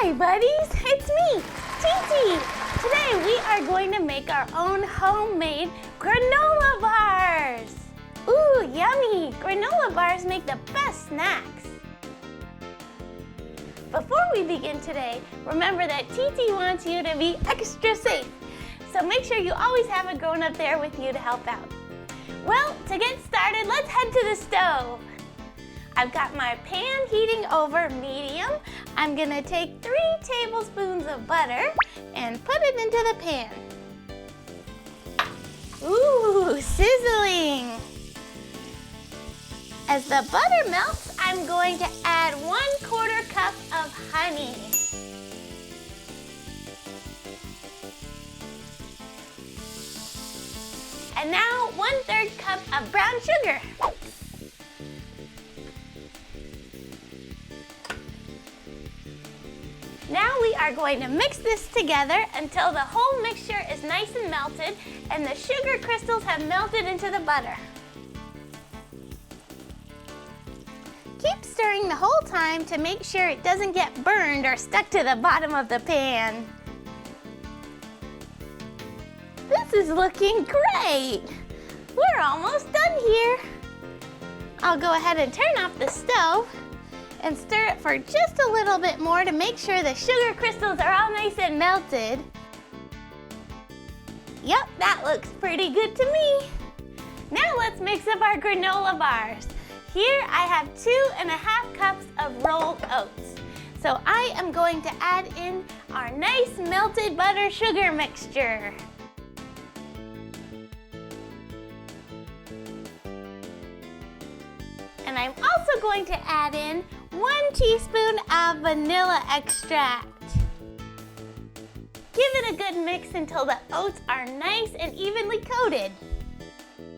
Hi buddies, it's me, Titi. Today we are going to make our own homemade granola bars. Ooh, yummy! Granola bars make the best snacks. Before we begin today, remember that Titi wants you to be extra safe. So make sure you always have a grown-up there with you to help out. Well, to get started, let's head to the stove. I've got my pan heating over medium. I'm gonna take 3 tablespoons of butter and put it into the pan. Ooh, sizzling. As the butter melts, I'm going to add 1/4 cup of honey. And now 1/3 cup of brown sugar. Now we are going to mix this together until the whole mixture is nice and melted and the sugar crystals have melted into the butter. Keep stirring the whole time to make sure it doesn't get burned or stuck to the bottom of the pan. This is looking great! We're almost done here. I'll go ahead and turn off the stove and stir it for just a little bit more to make sure the sugar crystals are all nice and melted. Yep, that looks pretty good to me. Now let's mix up our granola bars. Here I have 2½ cups of rolled oats. So I am going to add in our nice melted butter sugar mixture. And I'm also going to add in 1 teaspoon of vanilla extract. Give it a good mix until the oats are nice and evenly coated.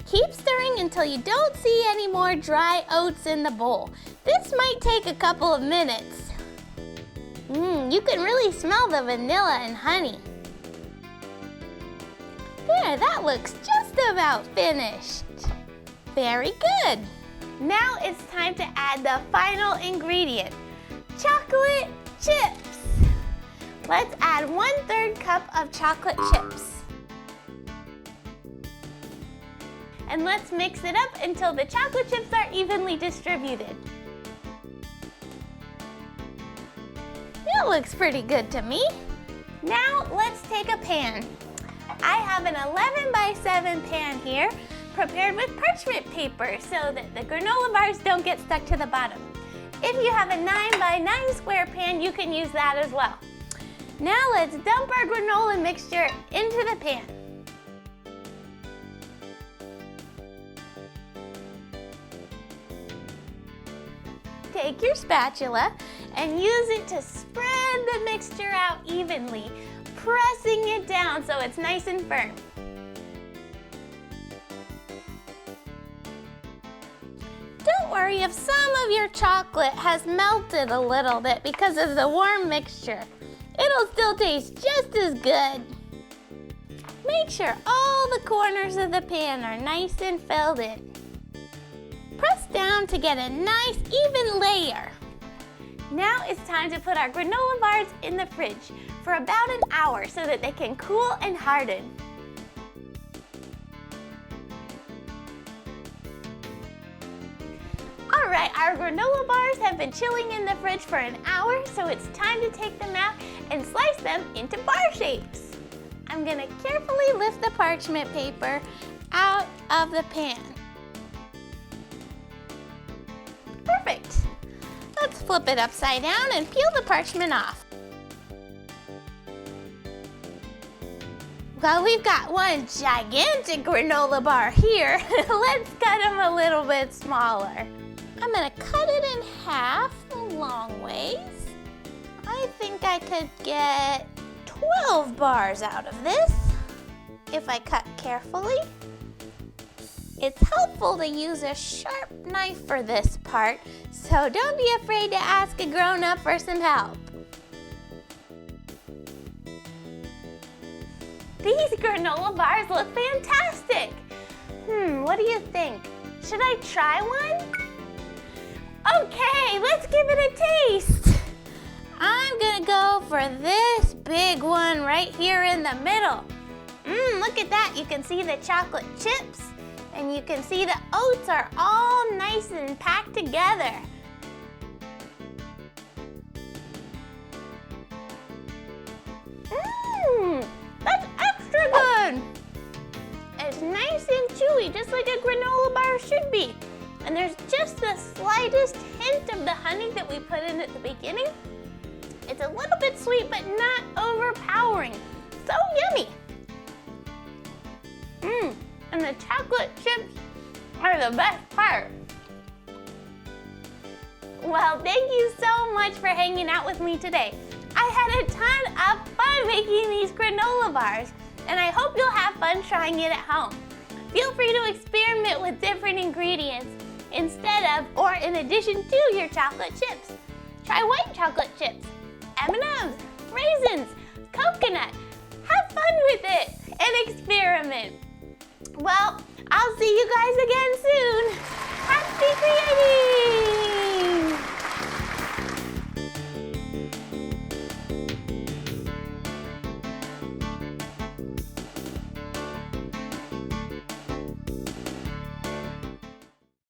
Keep stirring until you don't see any more dry oats in the bowl. This might take a couple of minutes. You can really smell the vanilla and honey. There, that looks just about finished. Very good. Now it's time to add the final ingredient, chocolate chips. Let's add 1/3 cup of chocolate chips. And let's mix it up until the chocolate chips are evenly distributed. That looks pretty good to me. Now let's take a pan. I have an 11x7 pan here, prepared with parchment paper so that the granola bars don't get stuck to the bottom. If you have a 9x9 square pan, you can use that as well. Now let's dump our granola mixture into the pan. Take your spatula and use it to spread the mixture out evenly, pressing it down so it's nice and firm. Don't worry if some of your chocolate has melted a little bit because of the warm mixture. It'll still taste just as good. Make sure all the corners of the pan are nice and filled in. Press down to get a nice even layer. Now it's time to put our granola bars in the fridge for about an hour so that they can cool and harden. Alright, our granola bars have been chilling in the fridge for an hour, so it's time to take them out and slice them into bar shapes. I'm going to carefully lift the parchment paper out of the pan. Perfect. Let's flip it upside down and peel the parchment off. Well, we've got one gigantic granola bar here. Let's cut them a little bit smaller. I'm gonna cut it in half the long ways. I think I could get 12 bars out of this if I cut carefully. It's helpful to use a sharp knife for this part, so don't be afraid to ask a grown-up for some help. These granola bars look fantastic. What do you think? Should I try one? Okay, let's give it a taste. I'm gonna go for this big one right here in the middle. Look at that. You can see the chocolate chips and you can see the oats are all nice and packed together. That's extra good. It's nice and chewy, just like a granola bar should be. And there's just the slightest hint of the honey that we put in at the beginning. It's a little bit sweet, but not overpowering. So yummy. And the chocolate chips are the best part. Well, thank you so much for hanging out with me today. I had a ton of fun making these granola bars, and I hope you'll have fun trying it at home. Feel free to experiment with different ingredients instead of or in addition to your chocolate chips. Try white chocolate chips, M&Ms, raisins, coconut. Have fun with it and experiment. Well, I'll see you guys again soon. Happy creating!